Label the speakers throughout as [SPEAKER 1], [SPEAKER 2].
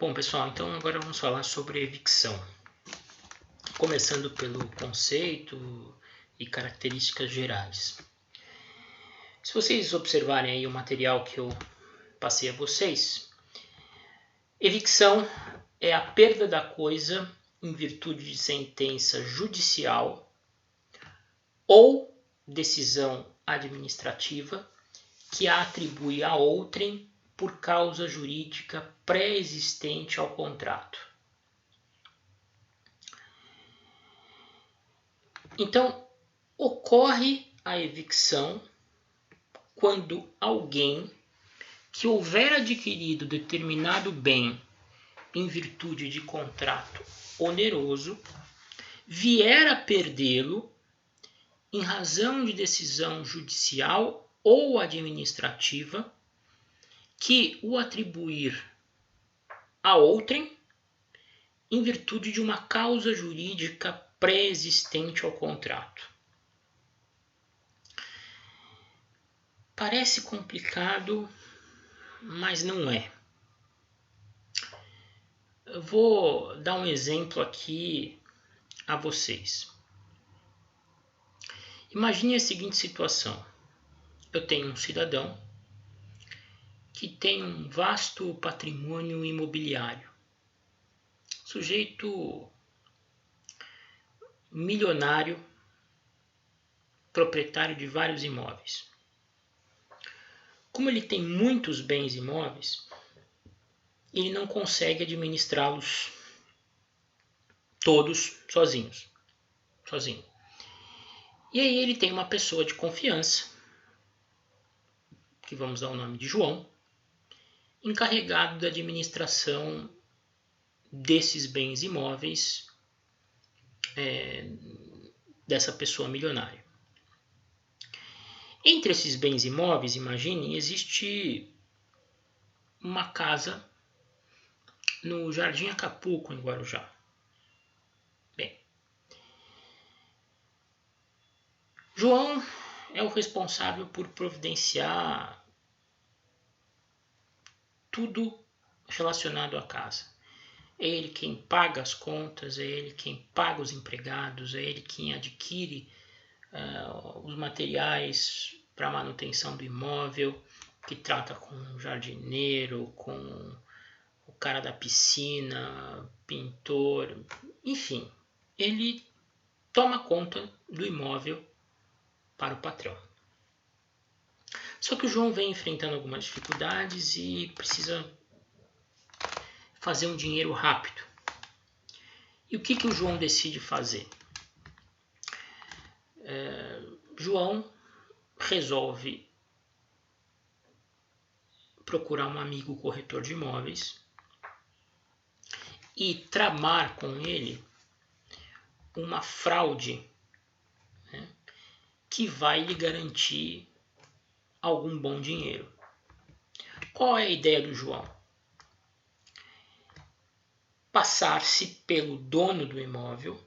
[SPEAKER 1] Bom, pessoal, então agora vamos falar sobre evicção. Começando pelo conceito e características gerais. Se vocês observarem aí o material que eu passei a vocês, evicção é a perda da coisa em virtude de sentença judicial ou decisão administrativa que a atribui a outrem por causa jurídica pré-existente ao contrato. Então, ocorre a evicção quando alguém que houver adquirido determinado bem em virtude de contrato oneroso vier a perdê-lo em razão de decisão judicial ou administrativa que o atribuir a outrem em virtude de uma causa jurídica pré-existente ao contrato. Parece complicado, mas não é. Eu vou dar um exemplo aqui a vocês. Imagine a seguinte situação. Eu tenho um cidadão que tem um vasto patrimônio imobiliário. Sujeito milionário, proprietário de vários imóveis. Como ele tem muitos bens imóveis, ele não consegue administrá-los todos sozinho. E aí ele tem uma pessoa de confiança, que vamos dar o nome de João, encarregado da administração desses bens imóveis dessa pessoa milionária. Entre esses bens imóveis, imaginem, existe uma casa no Jardim Acapulco, em Guarujá. Bem, João é o responsável por providenciar tudo relacionado à casa. É ele quem paga as contas, é ele quem paga os empregados, é ele quem adquire os materiais para manutenção do imóvel, que trata com o jardineiro, com o cara da piscina, pintor, enfim, ele toma conta do imóvel para o patrão. Só que o João vem enfrentando algumas dificuldades e precisa fazer um dinheiro rápido. E o que o João decide fazer? João resolve procurar um amigo corretor de imóveis e tramar com ele uma fraude, né, que vai lhe garantir algum bom dinheiro. Qual é a ideia do João? Passar-se pelo dono do imóvel,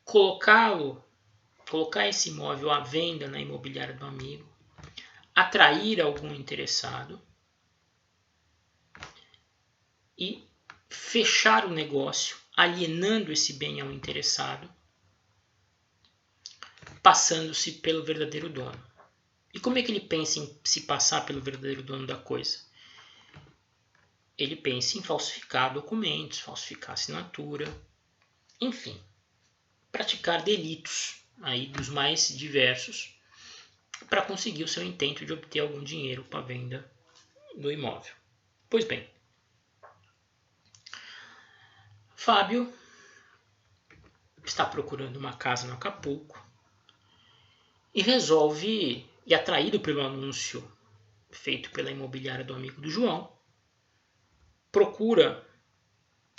[SPEAKER 1] colocar esse imóvel à venda na imobiliária do amigo, atrair algum interessado e fechar o negócio, alienando esse bem ao interessado, passando-se pelo verdadeiro dono. E como é que ele pensa em se passar pelo verdadeiro dono da coisa? Ele pensa em falsificar documentos, falsificar assinatura, enfim, praticar delitos aí dos mais diversos para conseguir o seu intento de obter algum dinheiro para a venda do imóvel. Pois bem, Fábio está procurando uma casa no Acapulco e resolve, e atraído pelo anúncio feito pela imobiliária do amigo do João, procura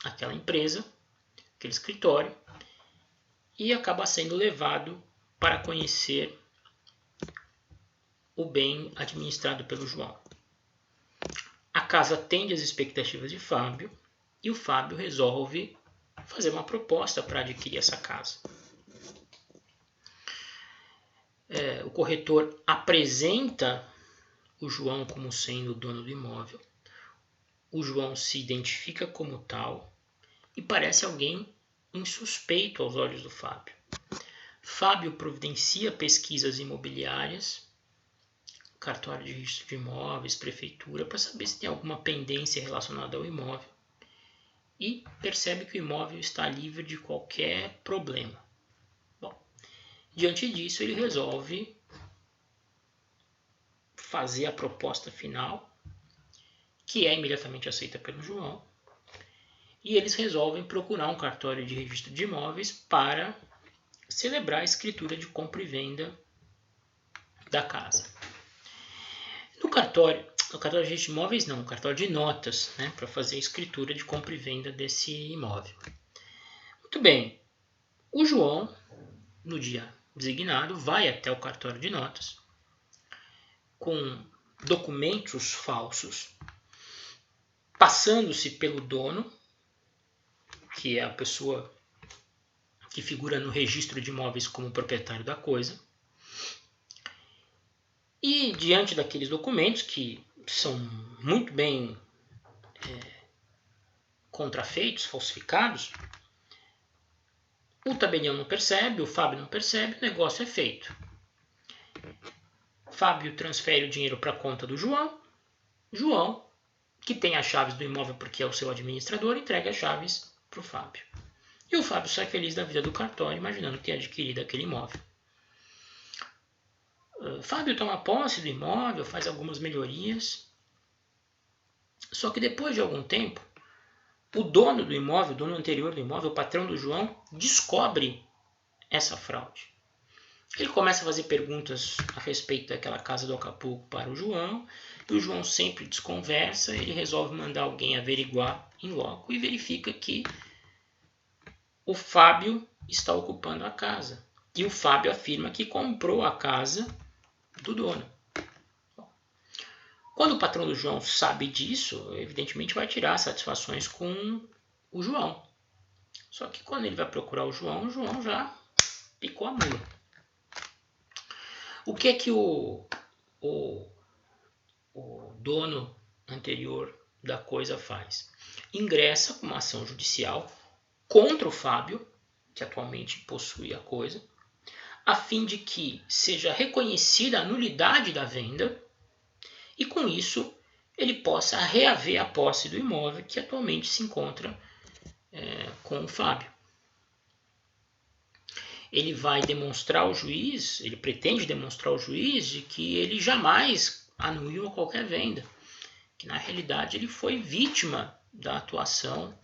[SPEAKER 1] aquela empresa, aquele escritório, e acaba sendo levado para conhecer o bem administrado pelo João. A casa atende às expectativas de Fábio e o Fábio resolve fazer uma proposta para adquirir essa casa. O corretor apresenta o João como sendo o dono do imóvel. o João se identifica como tal e parece alguém insuspeito aos olhos do Fábio. Fábio providencia pesquisas imobiliárias, cartório de registro de imóveis, prefeitura, para saber se tem alguma pendência relacionada ao imóvel e percebe que o imóvel está livre de qualquer problema. Bom, diante disso, ele resolve fazer a proposta final, que é imediatamente aceita pelo João, e eles resolvem procurar um cartório de registro de imóveis para celebrar a escritura de compra e venda da casa. No cartório de registro de imóveis não, no cartório de notas, né, para fazer a escritura de compra e venda desse imóvel. Muito bem, o João, no dia designado, vai até o cartório de notas com documentos falsos, passando-se pelo dono, que é a pessoa que figura no registro de imóveis como proprietário da coisa. E diante daqueles documentos, que são muito bem contrafeitos, falsificados, o tabelião não percebe, o Fábio não percebe, o negócio é feito. Fábio transfere o dinheiro para a conta do João. João, que tem as chaves do imóvel porque é o seu administrador, entrega as chaves para o Fábio. E o Fábio sai feliz da vida do cartório, imaginando ter adquirido aquele imóvel. Fábio toma posse do imóvel, faz algumas melhorias. Só que depois de algum tempo, o dono do imóvel, o dono anterior do imóvel, o patrão do João, descobre essa fraude. Ele começa a fazer perguntas a respeito daquela casa do Acapulco para o João, e o João sempre desconversa, ele resolve mandar alguém averiguar em loco e verifica que o Fábio está ocupando a casa. E o Fábio afirma que comprou a casa do dono. Quando o patrão do João sabe disso, evidentemente vai tirar satisfações com o João. Só que quando ele vai procurar o João já picou a mula. O que é que o dono anterior da coisa faz? Ingressa com uma ação judicial contra o Fábio, que atualmente possui a coisa, a fim de que seja reconhecida a nulidade da venda e, com isso, ele possa reaver a posse do imóvel que atualmente se encontra com o Fábio. Ele vai demonstrar ao juiz, ele pretende demonstrar ao juiz de que ele jamais anuiu qualquer venda, que na realidade ele foi vítima da atuação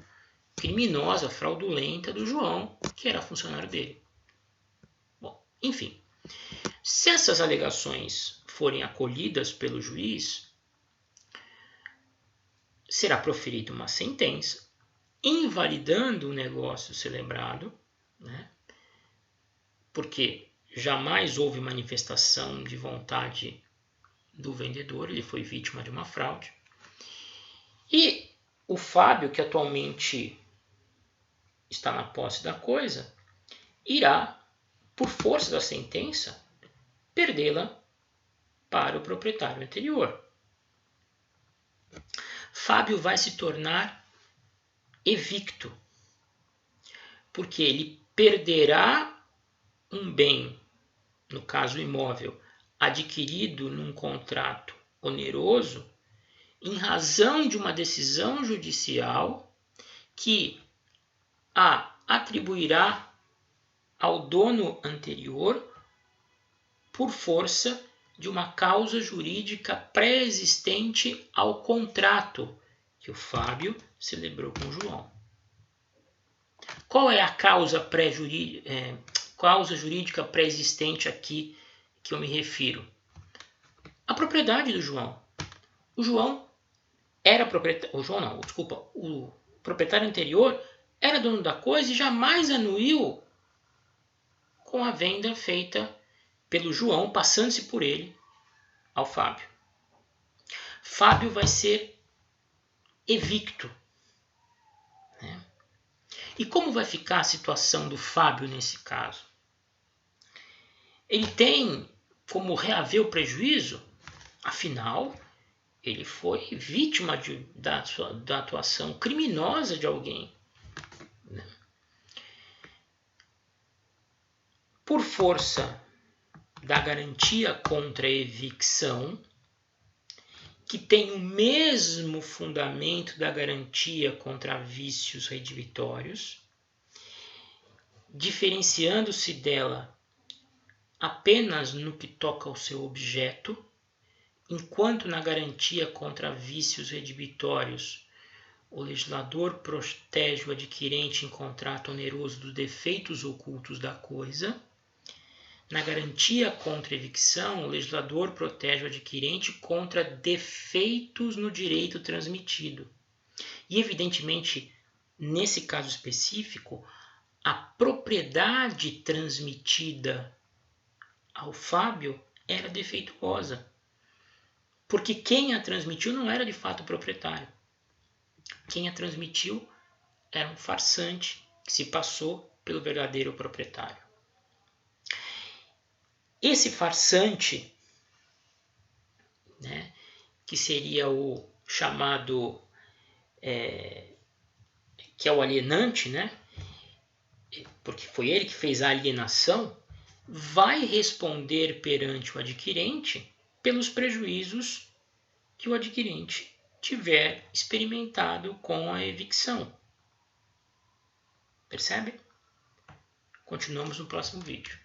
[SPEAKER 1] criminosa, fraudulenta do João, que era funcionário dele. Bom, enfim, se essas alegações forem acolhidas pelo juiz, será proferida uma sentença invalidando o negócio celebrado, né? Porque jamais houve manifestação de vontade do vendedor, ele foi vítima de uma fraude. E o Fábio, que atualmente está na posse da coisa, irá, por força da sentença, perdê-la para o proprietário anterior. Fábio vai se tornar evicto, porque ele perderá um bem, no caso o imóvel, adquirido num contrato oneroso, em razão de uma decisão judicial que a atribuirá ao dono anterior por força de uma causa jurídica pré-existente ao contrato que o Fábio celebrou com o João. Qual é a causa jurídica pré-existente aqui que eu me refiro? A propriedade do João. O proprietário anterior era dono da coisa e jamais anuiu com a venda feita pelo João, passando-se por ele ao Fábio. Fábio vai ser evicto. Né? E como vai ficar a situação do Fábio nesse caso? Ele tem como reaver o prejuízo? Afinal, ele foi vítima da atuação criminosa de alguém. Né? Por força da garantia contra a evicção, que tem o mesmo fundamento da garantia contra vícios redivitórios, diferenciando-se dela apenas no que toca ao seu objeto, enquanto na garantia contra vícios redivitórios o legislador protege o adquirente em contrato oneroso dos defeitos ocultos da coisa, na garantia contra evicção, o legislador protege o adquirente contra defeitos no direito transmitido. E, evidentemente, nesse caso específico, a propriedade transmitida ao Fábio era defeituosa, porque quem a transmitiu não era de fato o proprietário. Quem a transmitiu era um farsante que se passou pelo verdadeiro proprietário. Esse farsante, né, que seria o chamado, que é o alienante, né, porque foi ele que fez a alienação, vai responder perante o adquirente pelos prejuízos que o adquirente tiver experimentado com a evicção. Percebe? Continuamos no próximo vídeo.